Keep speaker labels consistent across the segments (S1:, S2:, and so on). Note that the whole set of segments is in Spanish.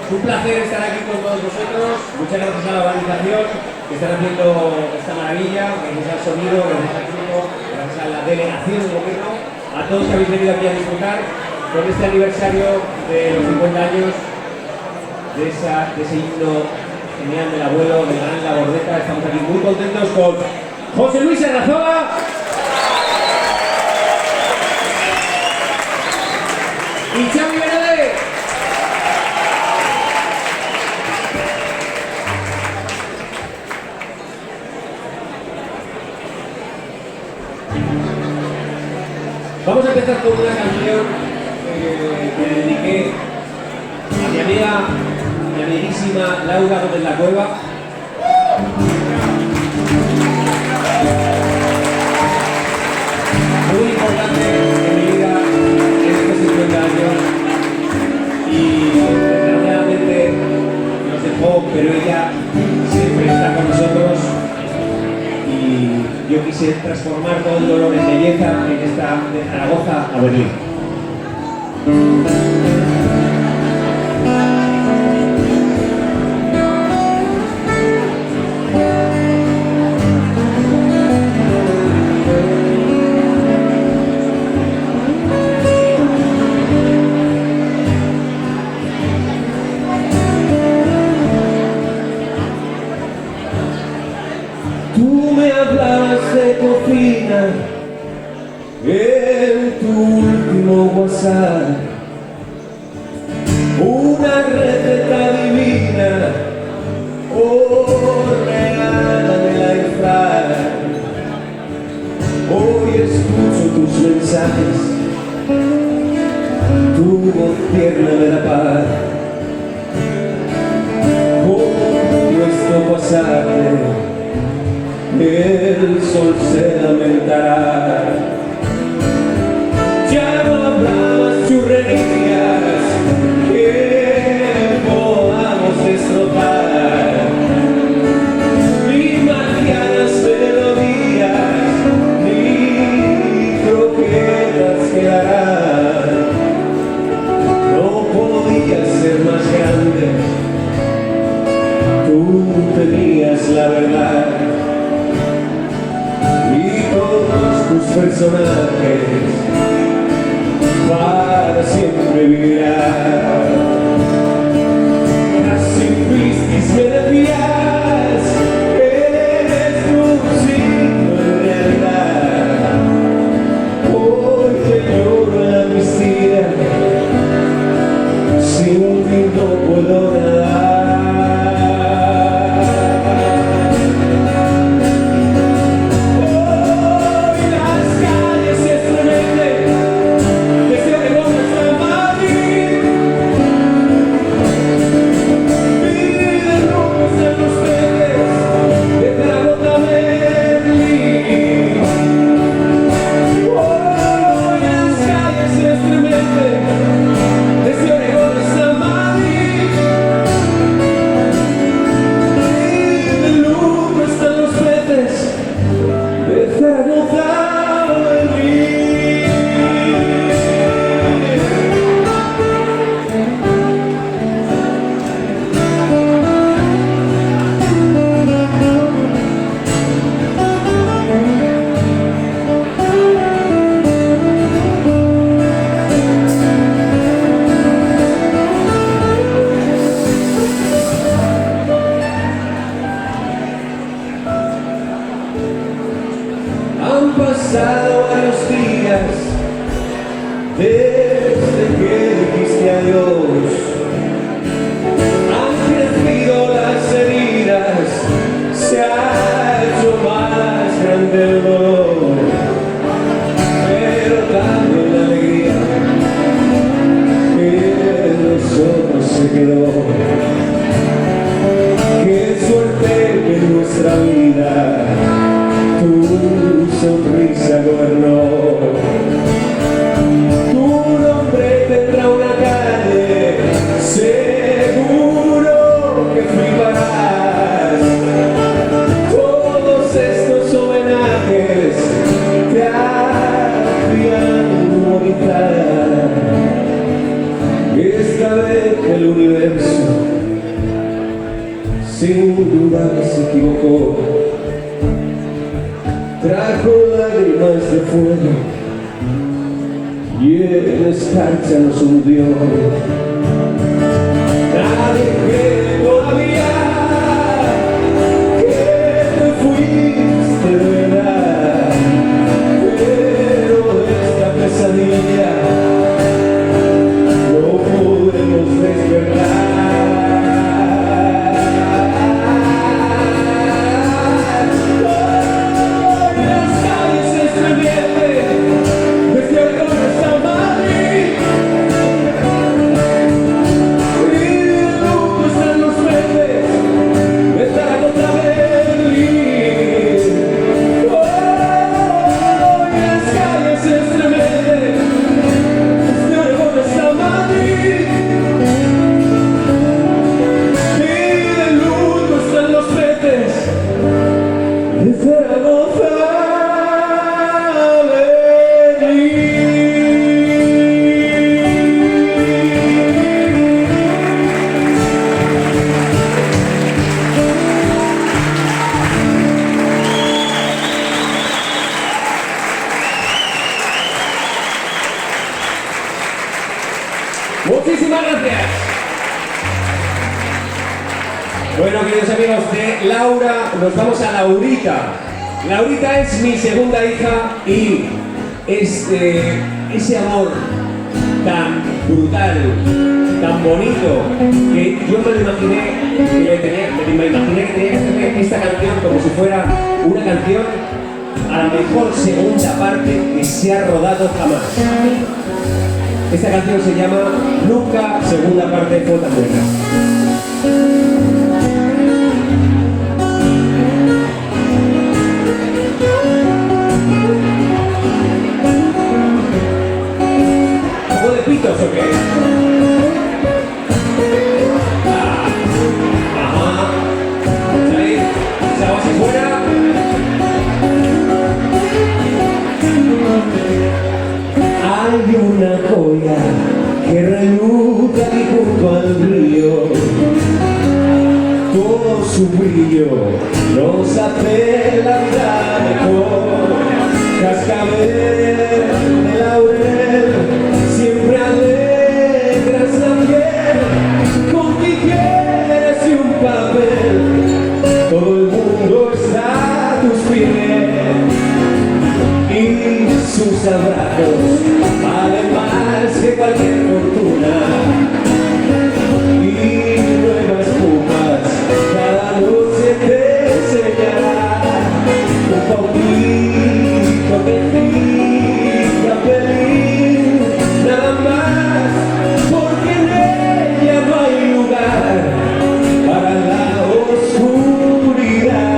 S1: Es un placer estar aquí con todos vosotros. Muchas gracias a la organización que están haciendo esta maravilla, gracias al sonido, gracias al grupo, gracias a la delegación del gobierno, a todos que habéis venido aquí a disfrutar con este aniversario de los 50 años de ese himno genial del abuelo, del gran La Bordeta. Estamos aquí muy contentos con José Luis Arrazola y Xavi Benedé. Vamos a empezar con una canción que le dediqué a mi amiga, mi amiguísima Laura Gómez La Cueva. Muy importante en mi vida en estos 50 años y desgraciadamente nos dejó, pero ella siempre está con nosotros y yo quise transformar todo el dolor en belleza en esta de Zaragoza a Berlín.
S2: Tú me hablas de cocina en tu último WhatsApp, una receta divina, oh, regálame la. Hoy escucho tus mensajes, tu voz tierna me da paz, con nuestro pasaje el sol se lamentará. Ya no habrá churrerías que podamos destrozar, ni marcianas melodías, ni croquetas quedarán. No podías ser más grande, tú tenías la verdad. Tus personajes para siempre vivirán. Casi fuisteis, me decías, eres un signo en realidad. Hoy te lloro en la piscina, sin ti no puedo nadar. Hoy las calles se estremecen fuego y en escarcha nos hundió. Nadie cree todavía que te fuiste de verdad, pero esta pesadilla no podemos despertar.
S1: Muchísimas gracias. Bueno, queridos amigos de Laura, nos vamos a Laurita. Laurita es mi segunda hija y ese amor tan brutal, tan bonito, que yo me lo imaginé que tenía que hacer esta canción como si fuera una canción a la mejor segunda parte que se ha rodado jamás. Esta canción se llama Nunca segunda parte fue tan buena. ¿Juego de pitos o qué? Ajá. ¿Sabéis? ¿Se hago así fuera? Hay una joya que reluta aquí junto al río, todo su brillo nos hace la vida mejor. Cascabel de laurel, siempre alegras la piel, con tijeras y un papel, todo el mundo está a tus pies. Y sus abrazos valen más que cualquier fortuna, y nuevas pupas cada noche te enseñará un poquito que fija feliz, nada más, porque en ella no hay lugar para la oscuridad.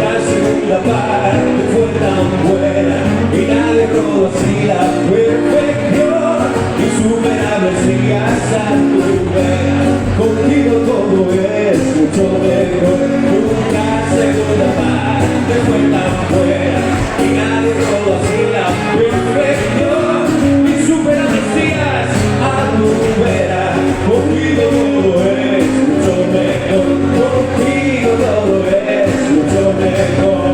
S1: La segunda parte fue tan buena y nadie conoció la perfección, insuperables días a tu vera, contigo todo es mucho mejor. Nunca segunda parte fue tan buena y nadie conoció la perfección, insuperables días a tu vera, contigo todo es mucho mejor, contigo todo es mucho mejor.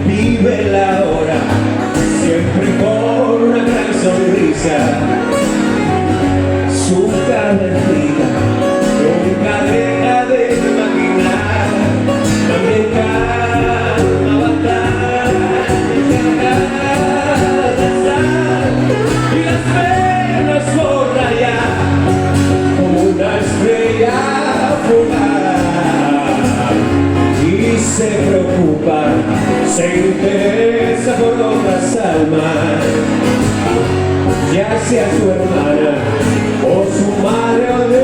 S1: Vive la hora, siempre con una gran sonrisa, su cabecita nunca deja de imaginar, también calma batalla y las penas borra ya como una estrella fugaz, y se preocupa, se interesa por otras almas, ya sea su hermana o su madre o de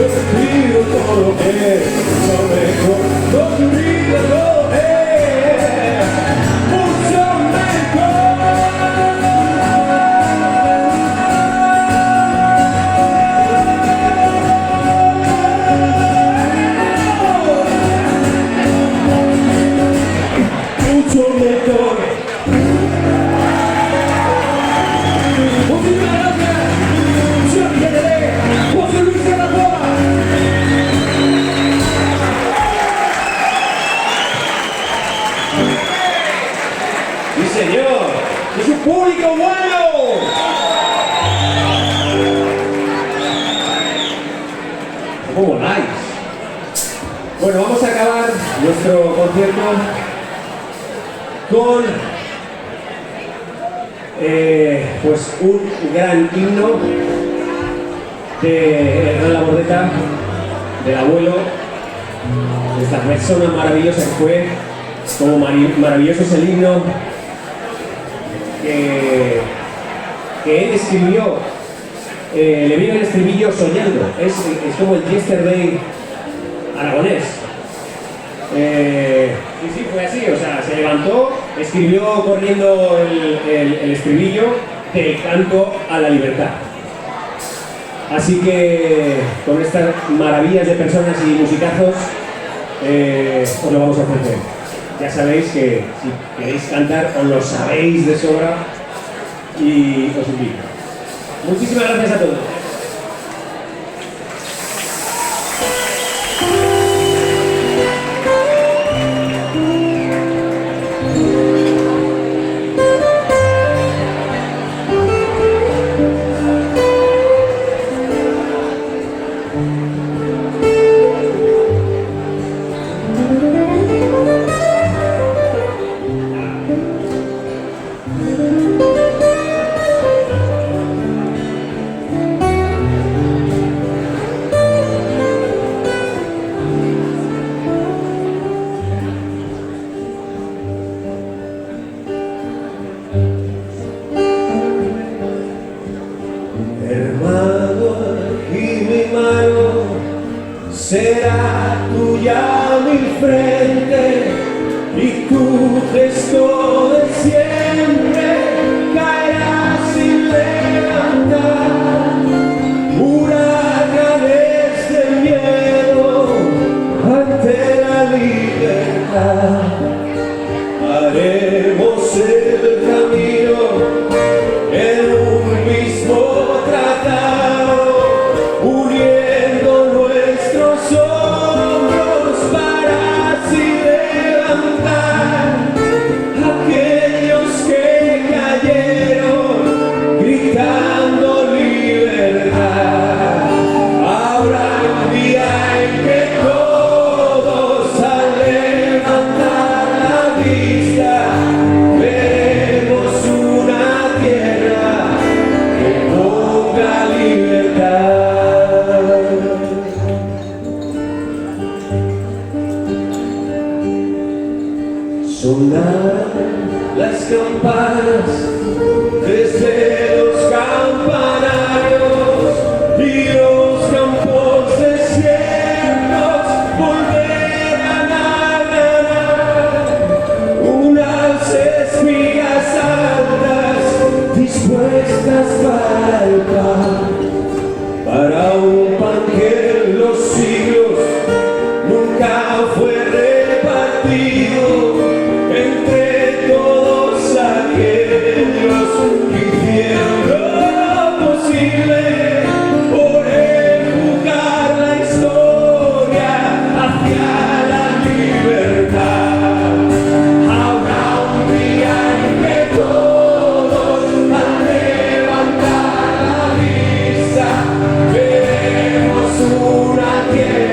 S2: pido todo lo que lo mejor, construido todo es mucho mejor, mucho mejor.
S1: ¡Sí, señor! ¡Es un público bueno! ¿Cómo voláis? Bueno, vamos a acabar nuestro concierto con pues un gran himno de Hernán Labordeta, del abuelo, de esta persona maravillosa que fue, como maravilloso es el himno que él escribió. Le vino el estribillo soñando, es como el yesterday aragonés. Sí, fue así, o sea, se levantó, escribió corriendo el estribillo del canto a la libertad. Así que con estas maravillas de personas y musicazos os lo vamos a ofrecer. Ya sabéis que si queréis cantar os lo sabéis de sobra y os invito. Muchísimas gracias a todos.
S2: Será tuya mi frente y tu gesto de siempre caerá sin levantar huracanes de miedo ante la libertad. Haremos el camino en un mismo tratado, uniendo nuestros hombros para así levantar a aquellos que cayeron gritando libertad. Habrá un día en que todos al levantar la vista veremos una tierra que ponga libertad. Sonar las campanas desde los campanarios y los campos desiertos volverán a ganar unas espigas altas dispuestas para el pan, para un pan que en los siglos nunca fue repartido entre todos aquellos que hicieron lo posible por empujar la historia hacia la libertad. Habrá un día en que todos al levantar la vista veremos una tierra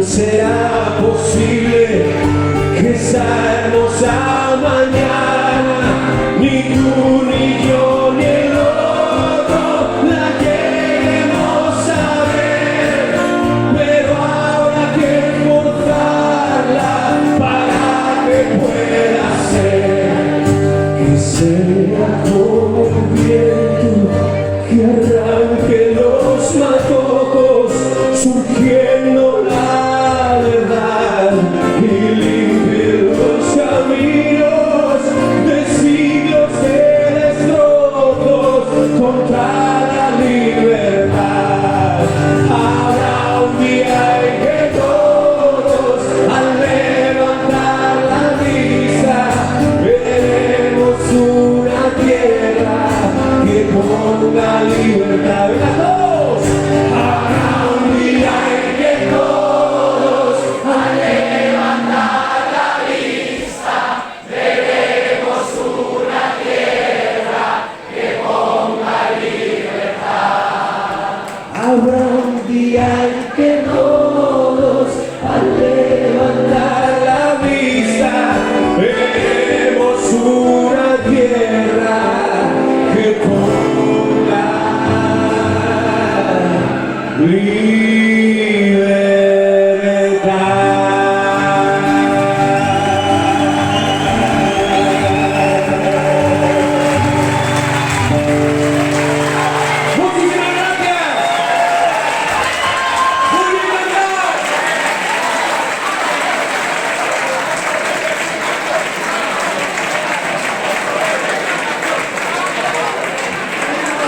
S2: será posible que esa hermosa mañana ni tú ni yo ni el otro la queremos saber, pero habrá que forzarla para que pueda ser, que sé